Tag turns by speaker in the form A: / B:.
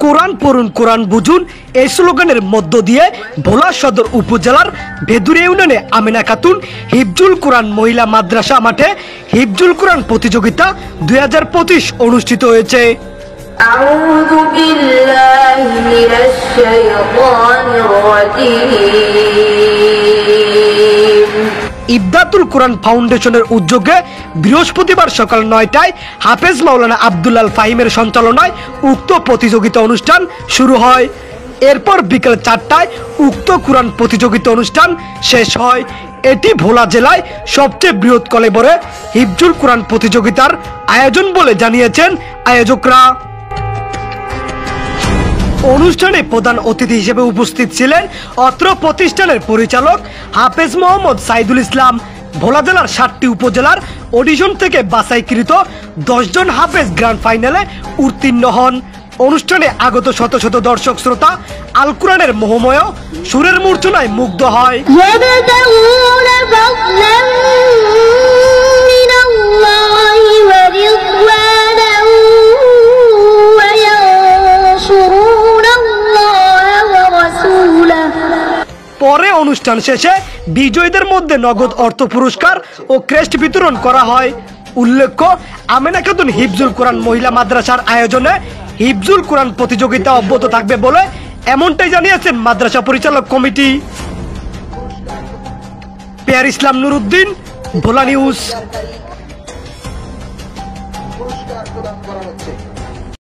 A: কোরআন পড়ুন কোরআন বুঝুন এই স্লোগানের মধ্য দিয়ে ভোলা সদর উপজেলার ভেদুরে ইউনিয়নে আমিনা খাতুন হিফজুল কোরআন মহিলা মাদ্রাসা মাঠে হিফজুল কোরআন প্রতিযোগিতা 2025 অনুষ্ঠিত হয়েছে।
B: আউযু বিল্লাহি মিনাশ শাইতানির রাজীম।
A: ইবদাতুল কোরআন ফাউন্ডেশনের উদ্যোগে বৃহস্পতিবার সকাল 9টায় হাফেজ মাওলানা আব্দুল ফাহিমের সঞ্চালনায় উক্ত প্রতিযোগিতা অনুষ্ঠান শুরু হয়। এরপর বিকেল 4টায় উক্ত কোরআন প্রতিযোগিতা অনুষ্ঠান শেষ হয়। এটি ভোলা জেলায় সবচেয়ে বৃহৎ কলেবরে হিফজুল কোরআন প্রতিযোগিতার আয়োজন বলে জানিয়েছেন আয়োজকরা। অনুষ্ঠানে প্রধান অতিথি হিসেবে উপস্থিত ছিলেন অত্র প্রতিষ্ঠানের পরিচালক হাফেজ মোহাম্মদ সাইদুল ইসলাম। ভোলা জেলার 7টি উপজেলার অডিশন থেকে বাছাইকৃত 10 জন হাফেজ গ্র্যান্ড ফাইনালে উত্তীর্ণ হন। অনুষ্ঠানে আগত শত শত দর্শক শ্রোতা আল কোরআনের মোহময় সুরের মূর্ছনায় মুগ্ধ হয়। পরে অনুষ্ঠান শেষে বিজয়ীদের মধ্যে নগদ অর্থ পুরস্কার ও ক্রেস্ট বিতরণ করা হয়। উল্লেখ্য, আমিনা খাতুন হিফজুল কোরআন মহিলা মাদ্রাসার আয়োজনে হিফজুল কোরআন প্রতিযোগিতা অব্যাহত থাকবে বলে এমনটাই জানিয়েছেন মাদ্রাসা পরিচালক কমিটি। পেয়ার ইসলাম নুরুদ্দিন, ভোলা নিউজ।